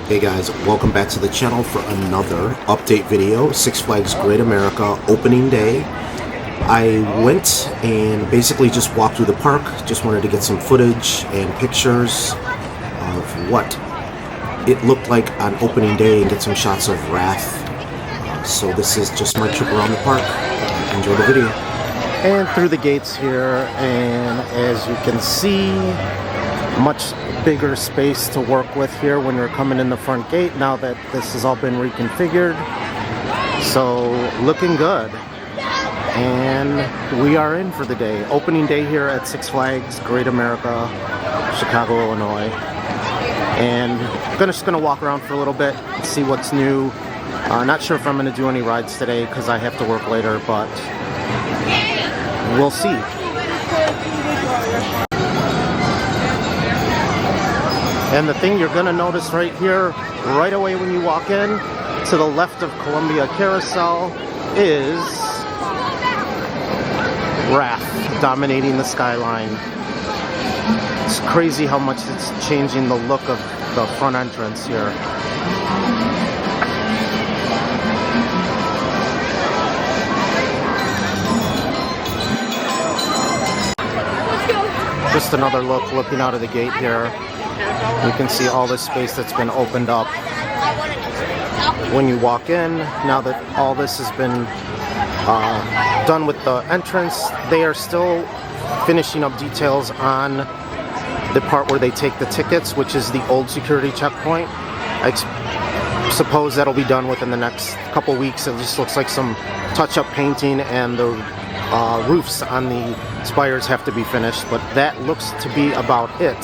Hey guys, welcome back to the channel for another update video. Six Flags Great America opening day. I went and basically just walked through the park. Just wanted to get some footage and pictures of what it looked like on opening day and get some shots of Wrath. So this is just my trip around the park. Enjoy the video. And through the gates here, and as you can see, much bigger space to work with here when you're coming in the front gate now that this has all been reconfigured. So looking good, and we are in for the day. Opening day here at Six Flags Great America, Chicago, Illinois. And just gonna walk around for a little bit, see what's new. Not sure if I'm gonna do any rides today because I have to work later, but we'll see. And the thing you're gonna notice right here, right away when you walk in, to the left of Columbia Carousel is Wrath dominating the skyline. It's crazy how much it's changing the look of the front entrance here. Just another look looking out of the gate here. You can see all this space that's been opened up when you walk in. Now that all this has been done with the entrance, they are still finishing up details on the part where they take the tickets, which is the old security checkpoint. I suppose that'll be done within the next couple weeks. It just looks like some touch-up painting, and the roofs on the spires have to be finished, but that looks to be about it.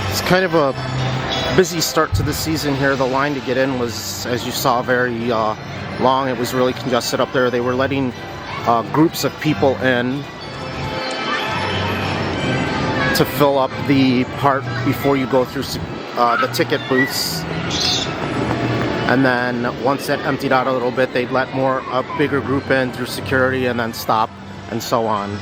It's kind of a busy start to the season here. The line to get in was, as you saw, very long. It was really congested up there. They were letting groups of people in to fill up the part before you go through the ticket booths. And then once that emptied out a little bit, they'd let a bigger group in through security and then stop, and so on.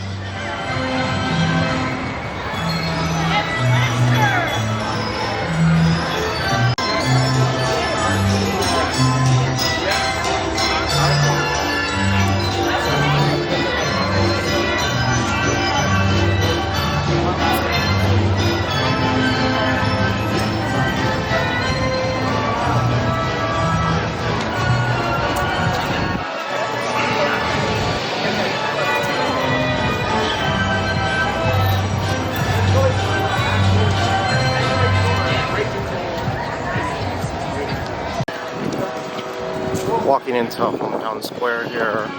Walking into Hometown Square here.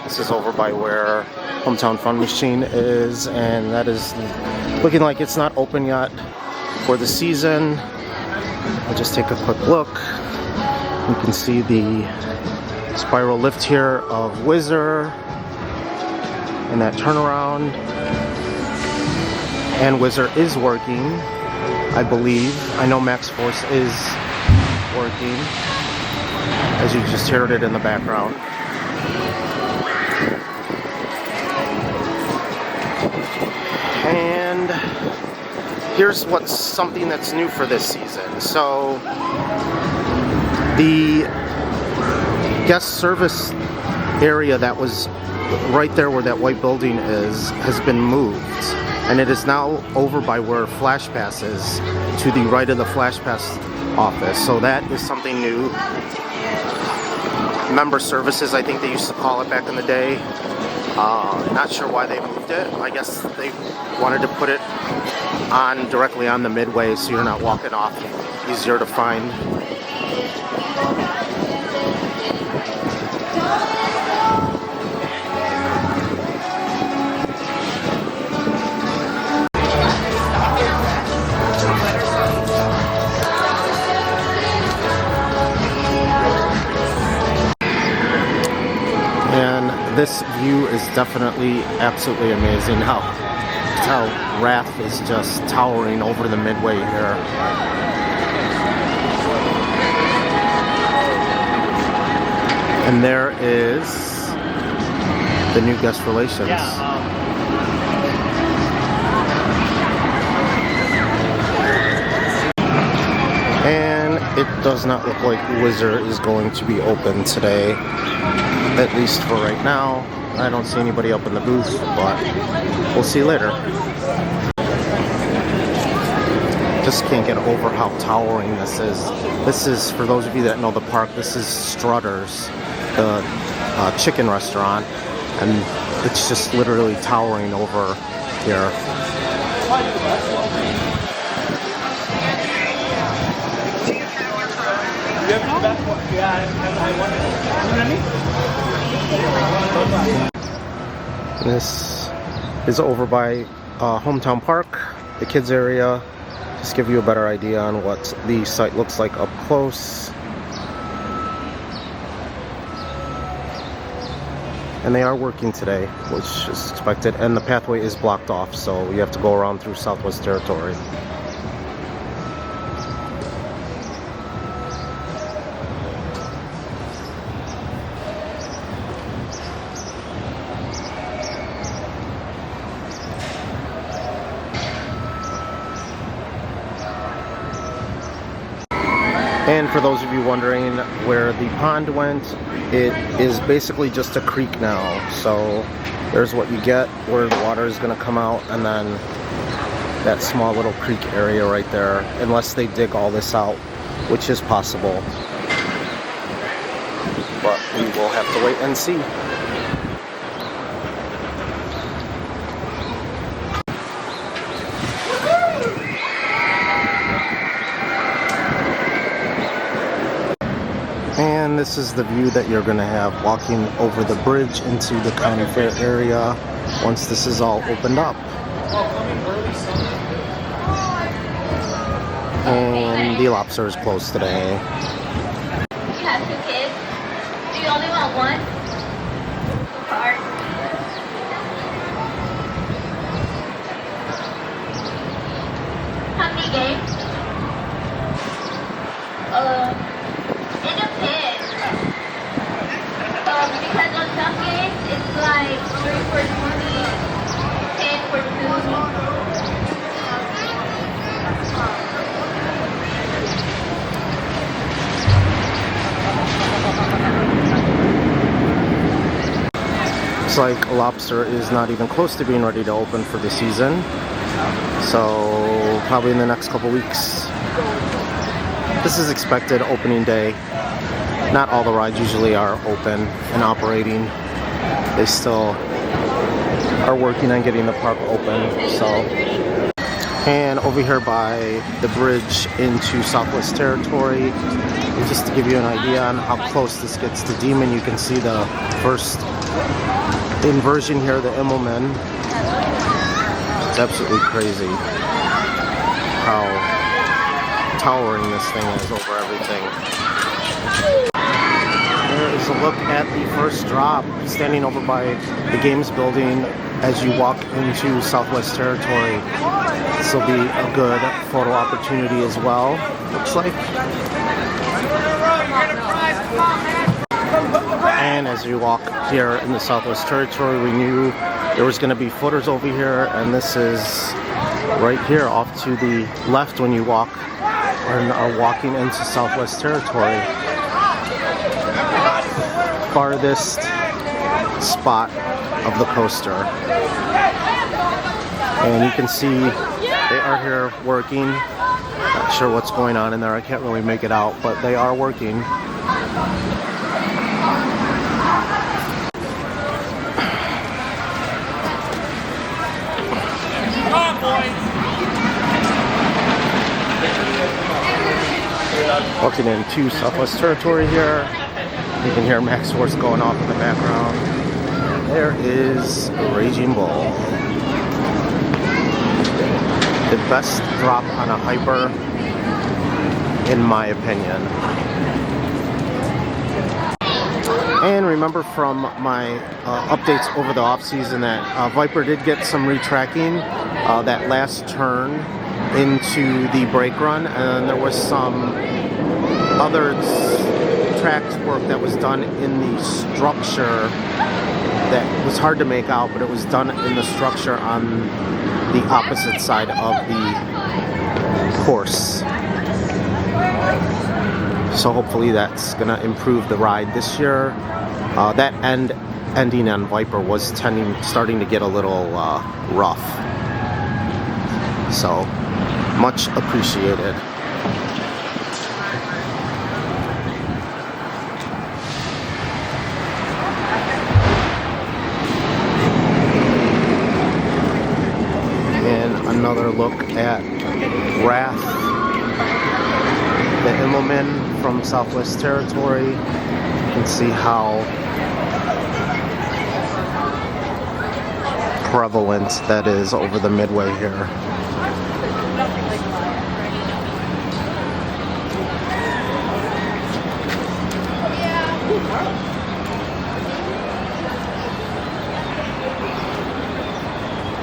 This is over by where Hometown Fun Machine is, and that is looking like it's not open yet for the season. I'll just take a quick look. You can see the spiral lift here of Whizzer and that turnaround. And Whizzer is working, I believe. I know Max Force is working, as you just heard it in the background. And here's what's something that's new for this season. So the guest service area that was right there where that white building is has been moved, and it is now over by where Flash Pass is, to the right of the Flash Pass office. So that is something new. Member services, I think they used to call it back in the day. Not sure why they moved it. I guess they wanted to put it directly on the midway so you're not walking off, easier to find. This view is definitely absolutely amazing. How Wrath is just towering over the midway here. And there is the new guest relations. And it does not look like Wizard is going to be open today, at least for right now. I don't see anybody up in the booth, but we'll see later. Just can't get over how towering this is. This is, for those of you that know the park, this is Strutter's, the chicken restaurant, and it's just literally towering over here. This is over by Hometown Park, the kids area. Just give you a better idea on what the site looks like up close. And they are working today, which is expected, and the pathway is blocked off, so you have to go around through Southwest Territory. And for those of you wondering where the pond went, it is basically just a creek now. So there's what you get where the water is going to come out, and then that small little creek area right there, unless they dig all this out, which is possible. But we will have to wait and see. And this is the view that you're going to have walking over the bridge into the county fair area once this is all opened up. And the lobster is closed today. You have 2 kids? Do you only want one? Card. How many games? It depends. Because on some games it's like 3 for 20, 10 for 2. Looks like lobster is not even close to being ready to open for the season. So probably in the next couple weeks. This is expected opening day. Not all the rides usually are open and operating. They still are working on getting the park open. So, and over here by the bridge into Southwest Territory, and just to give you an idea on how close this gets to Demon, you can see the first inversion here, the Immelman. It's absolutely crazy how towering this thing is over everything. There is a look at the first drop, standing over by the games building as you walk into Southwest Territory. This will be a good photo opportunity as well, looks like. And as you walk here in the Southwest Territory, we knew there was going to be footers over here, and this is right here off to the left when you walk and are walking into Southwest Territory. Farthest spot of the coaster. And you can see they are here working. Not sure what's going on in there. I can't really make it out, but they are working. Walking into Southwest Territory here. You can hear Max Force going off in the background. There is Raging Bull. The best drop on a hyper, in my opinion. And remember from my updates over the off season that Viper did get some retracking that last turn into the brake run, and there was some other track work that was done in the structure that was hard to make out, but it was done in the structure on the opposite side of the course. So hopefully that's gonna improve the ride this year. That ending on Viper was starting to get a little rough. So much appreciated. And another look at Wrath, the Immelman from Southwest Territory. You can see how prevalent that is over the Midway here.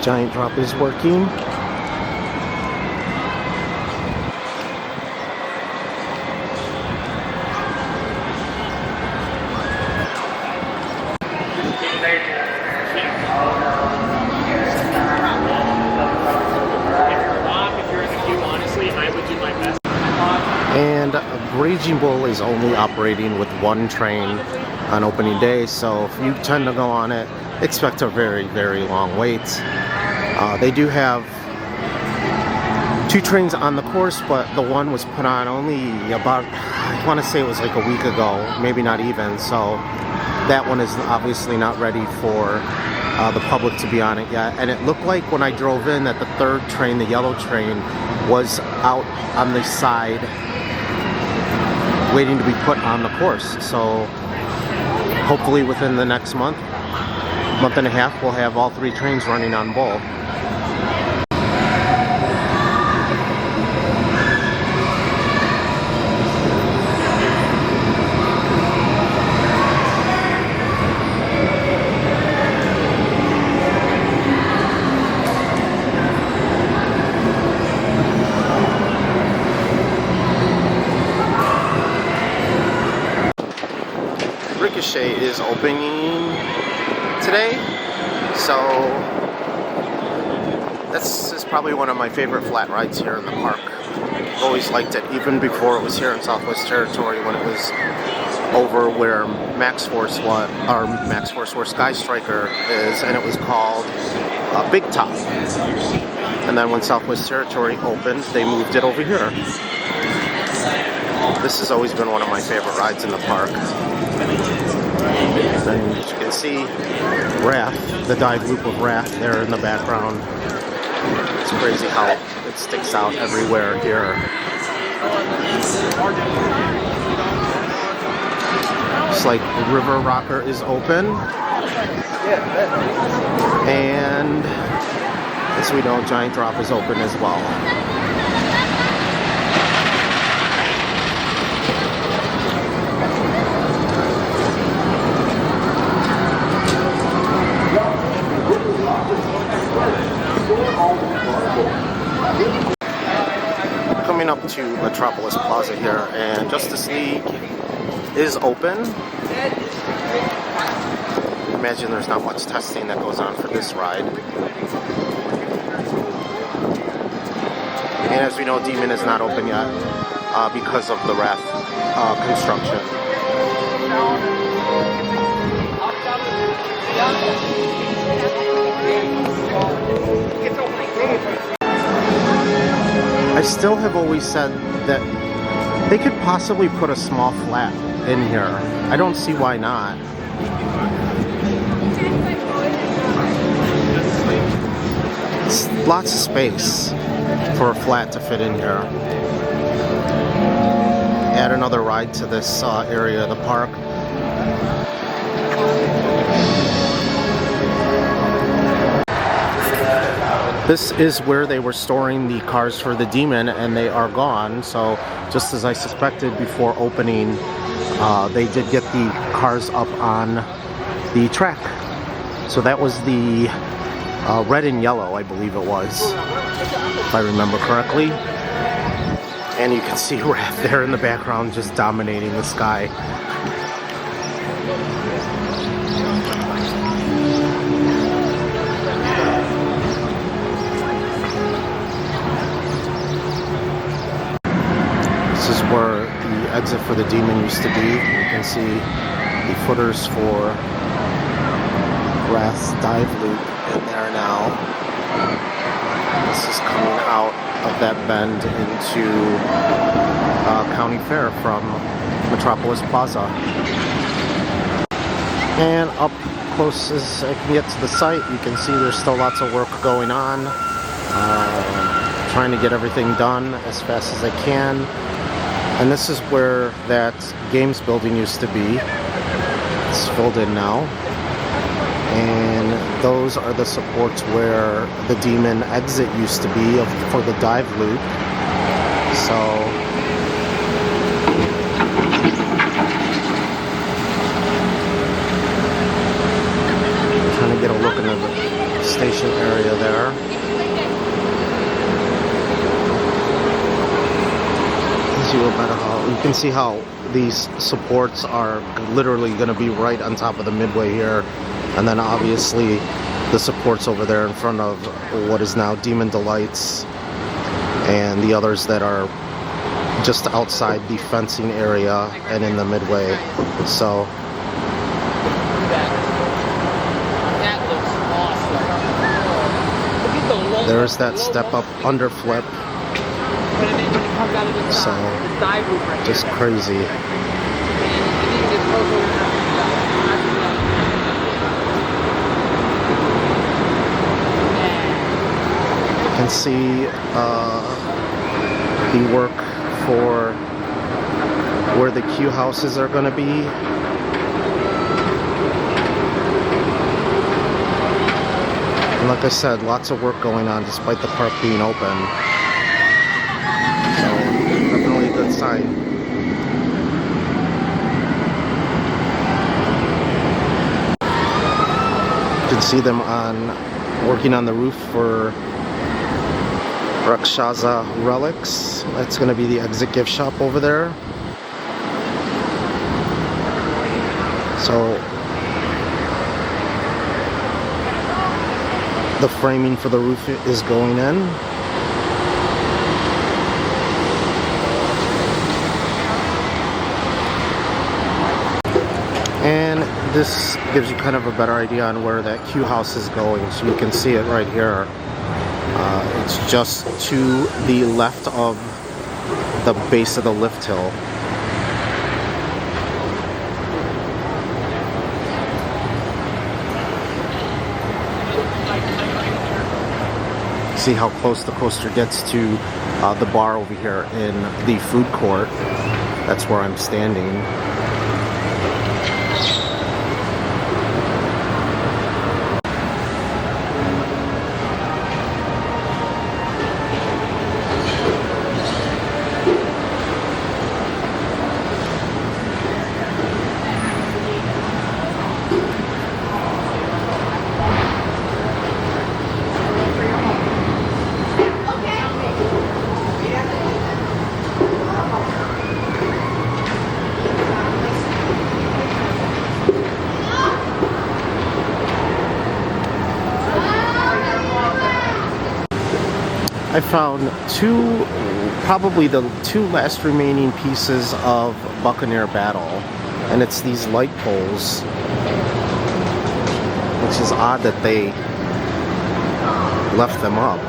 Giant drop is working. And Raging Bull is only operating with one train on opening day, so if you tend to go on it, expect a very, very long wait. They do have 2 trains on the course, but the one was put on only about, I want to say it was like a week ago, maybe not even, so that one is obviously not ready for the public to be on it yet. And it looked like when I drove in that the 3rd train, the yellow train, was out on the side waiting to be put on the course. So hopefully within the next month and a half, we'll have all 3 trains running on Bull. Ricochet is opening today, so this is probably one of my favorite flat rides here in the park. I've always liked it, even before it was here in Southwest Territory, when it was over where Max Force was, or Max Force where Sky Striker is, and it was called Big Top. And then when Southwest Territory opened, they moved it over here. This has always been one of my favorite rides in the park. And as you can see, Wrath, the dive loop of Wrath there in the background. It's crazy how it sticks out everywhere here. It's like River Rocker is open. And as we know, Giant Drop is open as well. Coming up to Metropolis Plaza here, and Justice League is open. Imagine there's not much testing that goes on for this ride. And as we know, Demon is not open yet because of the Wrath construction. I still have always said that they could possibly put a small flat in here. I don't see why not. It's lots of space for a flat to fit in here. Add another ride to this area of the park. This is where they were storing the cars for the Demon, and they are gone. So just as I suspected before opening, they did get the cars up on the track. So that was the red and yellow, I believe it was, if I remember correctly. And you can see Wrath there in the background just dominating the sky. This is the Demon used to be. You can see the footers for grass dive loop in there now. This is coming out of that bend into County Fair from Metropolis Plaza. And up close as I can get to the site, you can see there's still lots of work going on. Trying to get everything done as fast as I can. And this is where that games building used to be. It's filled in now. And those are the supports where the Demon exit used to be for the dive loop. So trying to get a look into the station area there. You can see how these supports are literally going to be right on top of the midway here, and then obviously the supports over there in front of what is now Demon Delights, and the others that are just outside the fencing area and in the midway. So there's that step up underflip. So, just crazy. You can see the work for where the queue houses are going to be. And like I said, lots of work going on despite the park being open. Good sign. You can see them working on the roof for Rakshaza Relics. That's going to be the exit gift shop over there. So the framing for the roof is going in. And this gives you kind of a better idea on where that queue house is going. So you can see it right here. It's just to the left of the base of the lift hill. See how close the coaster gets to the bar over here in the food court. That's where I'm standing. I found probably the two last remaining pieces of Buccaneer Battle, and it's these light poles, which is odd that they left them up.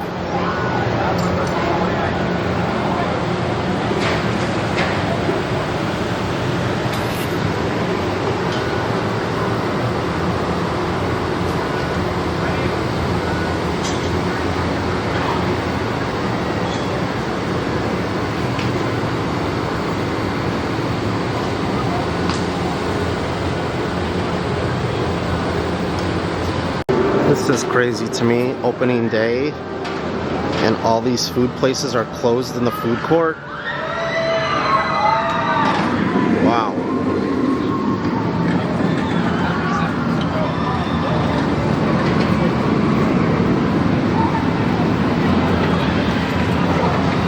This is crazy to me. Opening day and all these food places are closed in the food court. Wow.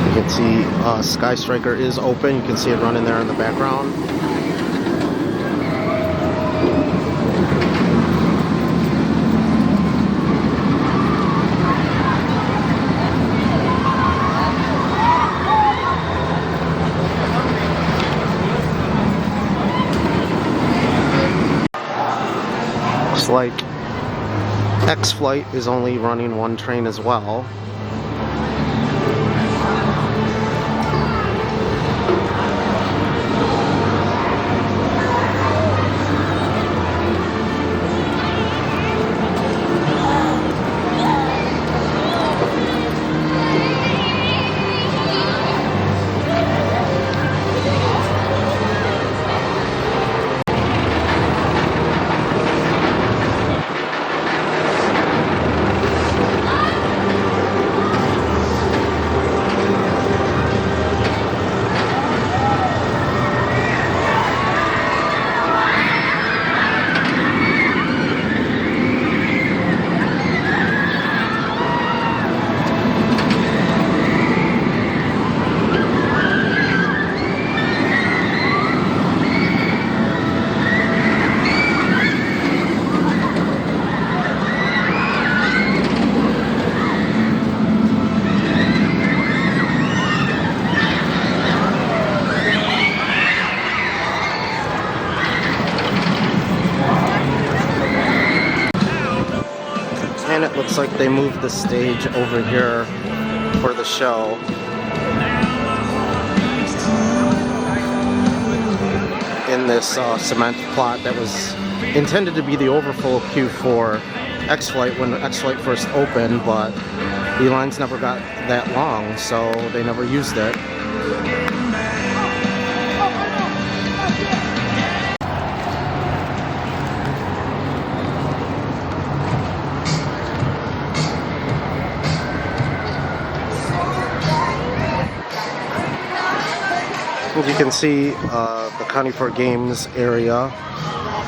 You can see Sky Striker is open. You can see it running there in the background. Looks like X-Flight is only running one train as well. And it looks like they moved the stage over here for the show. In this cement plot that was intended to be the overflow queue for X-Flight when X-Flight first opened, but the lines never got that long, so they never used it. As you can see, the County Fair Games area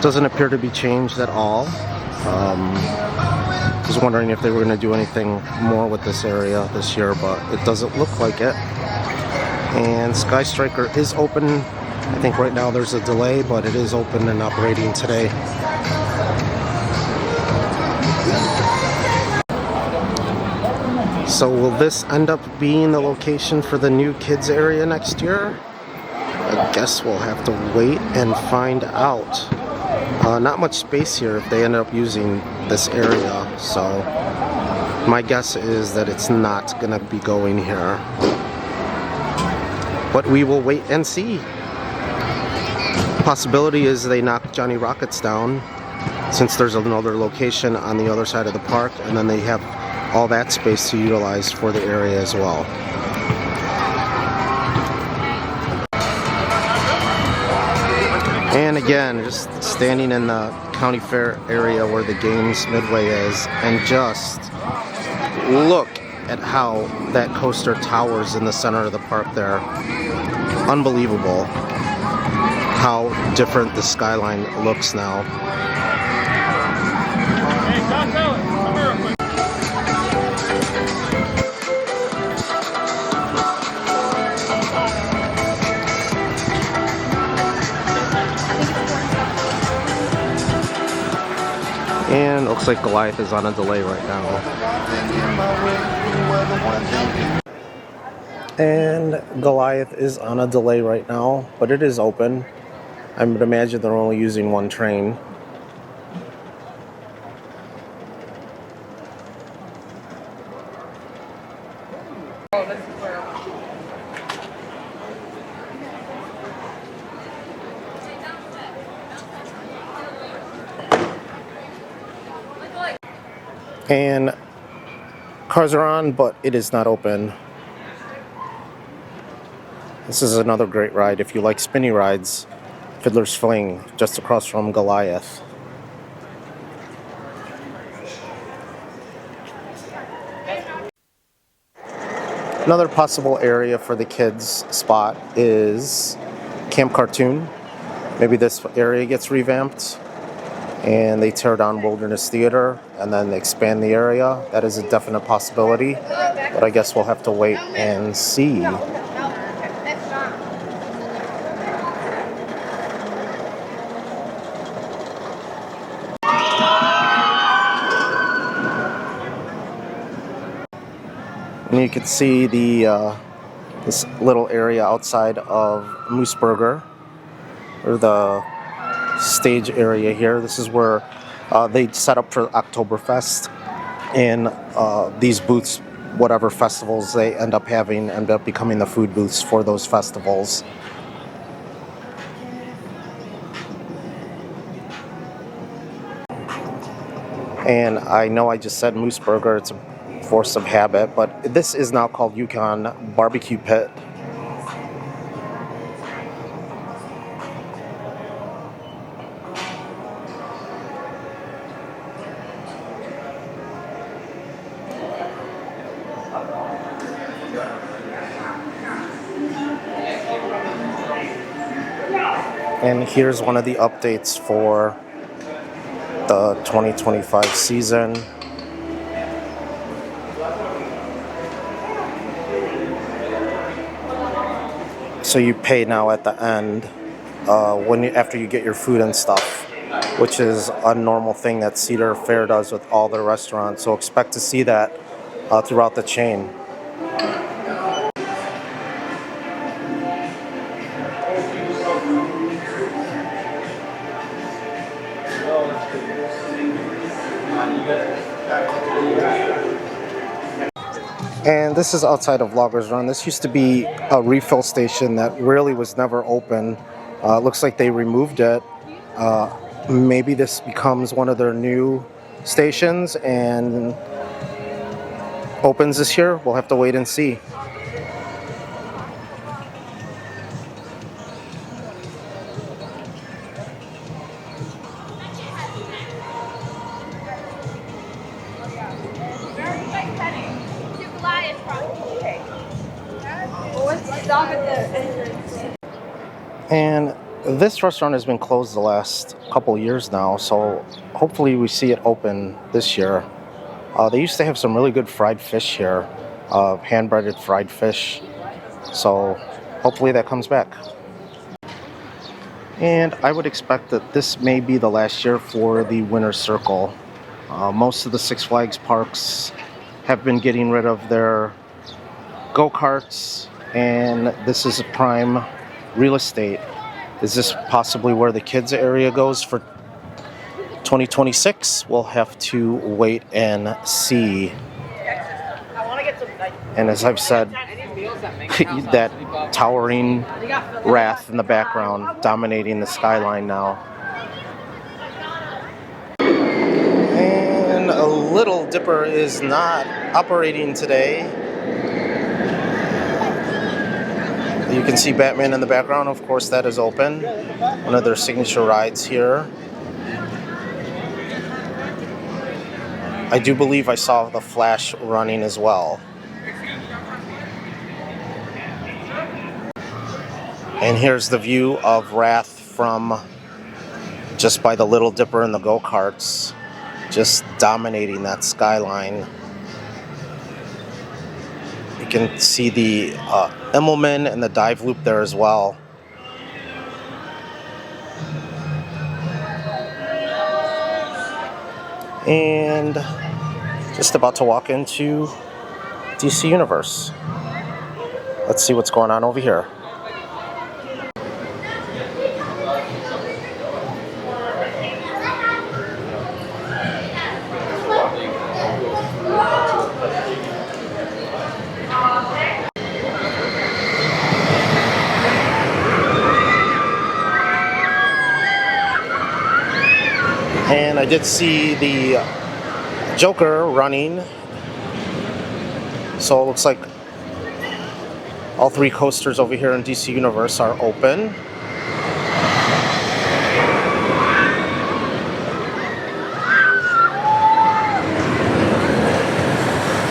doesn't appear to be changed at all. Was wondering if they were going to do anything more with this area this year, but it doesn't look like it. And Sky Striker is open. I think right now there's a delay, but it is open and operating today. So will this end up being the location for the new kids area next year? I guess we'll have to wait and find out. Not much space here if they end up using this area, so my guess is that it's not gonna be going here. But we will wait and see. Possibility is they knock Johnny Rockets down, since there's another location on the other side of the park, and then they have all that space to utilize for the area as well. And again, just standing in the county fair area where the games midway is, and just look at how that coaster towers in the center of the park there. Unbelievable how different the skyline looks now. And it looks like Goliath is on a delay right now. And Goliath is on a delay right now, but it is open. I would imagine they're only using one train. And cars are on, but it is not open. This is another great ride if you like spinny rides. Fiddler's Fling, just across from Goliath. Another possible area for the kids spot is Camp Cartoon. Maybe this area gets revamped and they tear down Wilderness Theater and then expand the area. That is a definite possibility, but I guess we'll have to wait and see. And you can see the this little area outside of Moose Burger, or the stage area here. This is where They set up for Oktoberfest, and these booths, whatever festivals they end up having, end up becoming the food booths for those festivals. And I know I just said Moose Burger, it's a force of habit, but this is now called Yukon Barbecue Pit. And here's one of the updates for the 2025 season. So you pay now at the end after you get your food and stuff, which is a normal thing that Cedar Fair does with all their restaurants. So expect to see that throughout the chain. And this is outside of Loggers Run. This used to be a refill station that really was never open. Looks like they removed it. Maybe this becomes one of their new stations and opens this year. We'll have to wait and see. And this restaurant has been closed the last couple years now, so hopefully we see it open this year. They used to have some really good fried fish here, hand-breaded fried fish, so hopefully that comes back. And I would expect that this may be the last year for the Winner's Circle. Most of the Six Flags parks have been getting rid of their go-karts, and this is a prime real estate. Is this possibly where the kids area goes for 2026? We'll have to wait and see. And as I've said, that towering Wrath in the background dominating the skyline now. And a Little Dipper is not operating today. You can see Batman in the background. Of course, that is open. One of their signature rides here. I do believe I saw the Flash running as well. And here's the view of Wrath from just by the Little Dipper and the go-karts, just dominating that skyline. You can see the Immelman and the dive loop there as well. And just about to walk into DC Universe. Let's see what's going on over here. And I did see the Joker running, so it looks like all three coasters over here in DC Universe are open.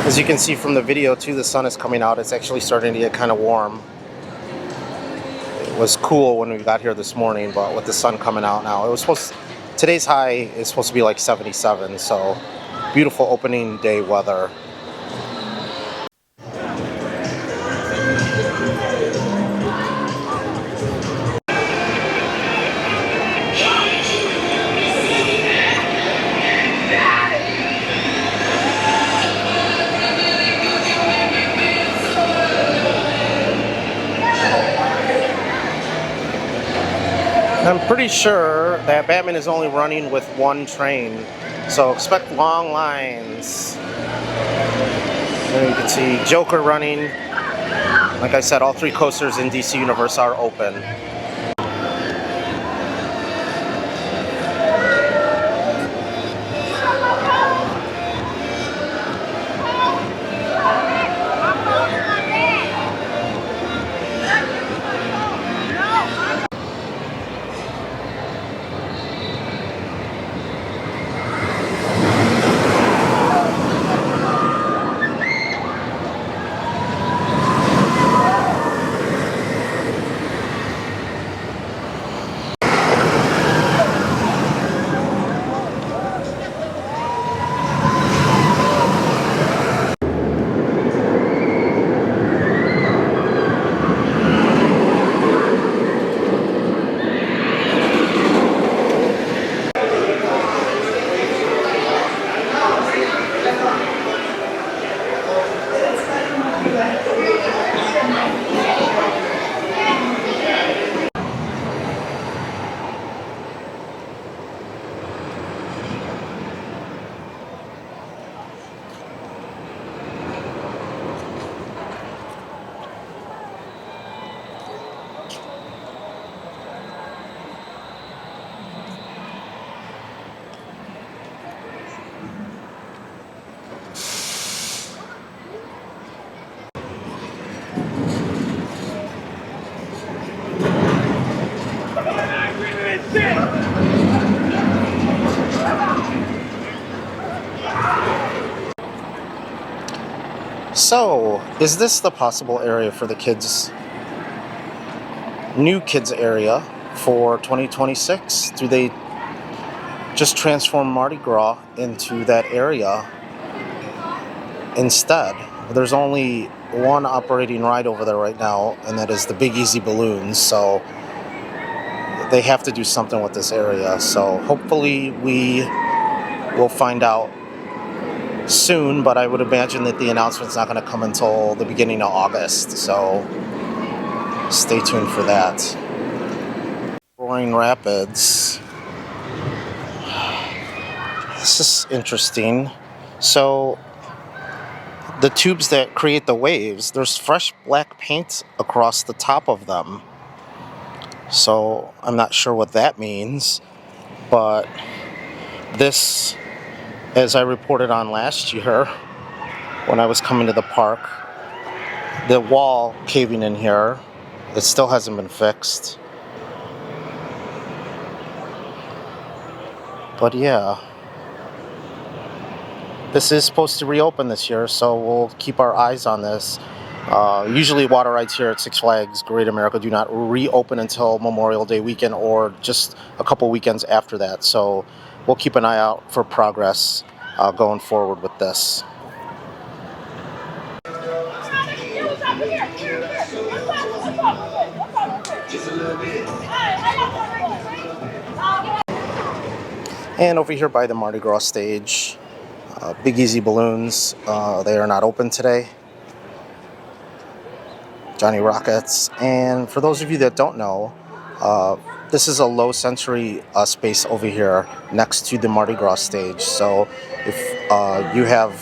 As you can see from the video too, the sun is coming out. It's actually starting to get kind of warm. It was cool when we got here this morning, but with the sun coming out now, today's high is supposed to be like 77, so beautiful opening day weather. I'm pretty sure that Batman is only running with one train, so expect long lines. There you can see Joker running. Like I said, all three coasters in DC Universe are open. So, is this the possible area for the kids, new kids area for 2026? Do they just transform Mardi Gras into that area instead? There's only one operating ride over there right now, and that is the Big Easy Balloons, so they have to do something with this area. So hopefully we will find out soon, but I would imagine that the announcement's not going to come until the beginning of August, so stay tuned for that. Roaring Rapids. This is interesting. So the tubes that create the waves, there's fresh black paint across the top of them. So I'm not sure what that means, but this, as I reported on last year when I was coming to the park, the wall caving in here, it still hasn't been fixed. But yeah, this is supposed to reopen this year, so we'll keep our eyes on this. Usually water rides here at Six Flags Great America do not reopen until Memorial Day weekend or just a couple weekends after that. So we'll keep an eye out for progress going forward with this. And over here by the Mardi Gras stage, Big Easy Balloons, they are not open today. Johnny Rockets, and for those of you that don't know, this is a low sensory space over here next to the Mardi Gras stage. So if you have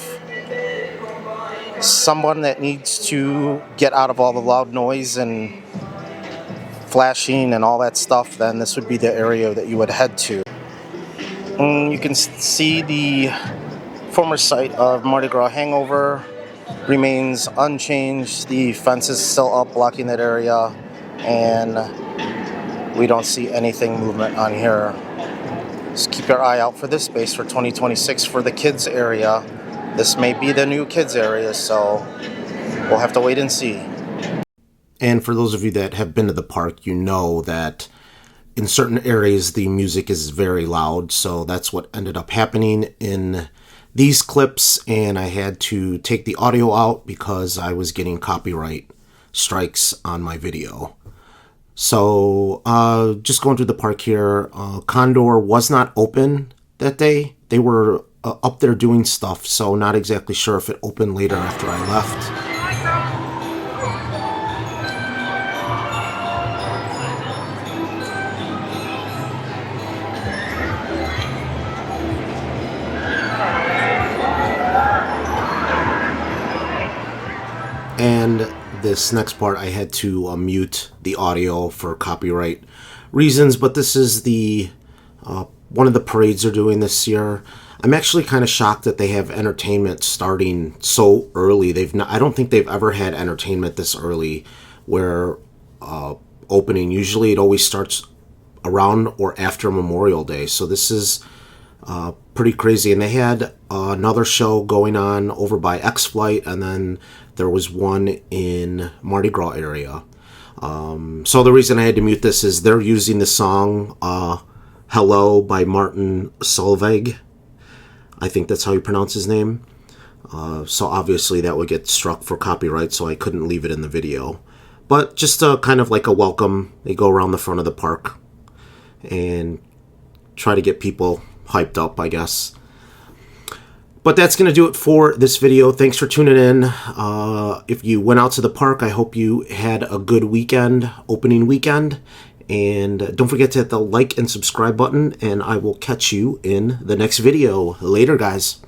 someone that needs to get out of all the loud noise and flashing and all that stuff, then this would be the area that you would head to. And you can see the former site of Mardi Gras Hangover remains unchanged. The fence is still up blocking that area, and we don't see anything movement on here. Just keep your eye out for this space for 2026 for the kids area. This may be the new kids area, so we'll have to wait and see. And for those of you that have been to the park, you know that in certain areas the music is very loud, so that's what ended up happening in these clips, and I had to take the audio out because I was getting copyright strikes on my video. So just going through the park here, Condor was not open that day. They were up there doing stuff, so not exactly sure if it opened later after I left. this next part I had to mute the audio for copyright reasons, but this is the one of the parades they're doing this year. I'm actually kind of shocked that they have entertainment starting so early. I don't think they've ever had entertainment this early where opening. Usually it always starts around or after Memorial Day. So this is pretty crazy. And they had another show going on over by X-Flight, and then there was one in Mardi Gras area. So the reason I had to mute this is they're using the song Hello by Martin Solveig. I think that's how you pronounce his name. So obviously that would get struck for copyright, so I couldn't leave it in the video. But just kind of like a welcome. They go around the front of the park and try to get people hyped up, I guess. But that's going to do it for this video. Thanks for tuning in. If you went out to the park, I hope you had a good weekend, opening weekend. And don't forget to hit the like and subscribe button, and I will catch you in the next video. Later, guys.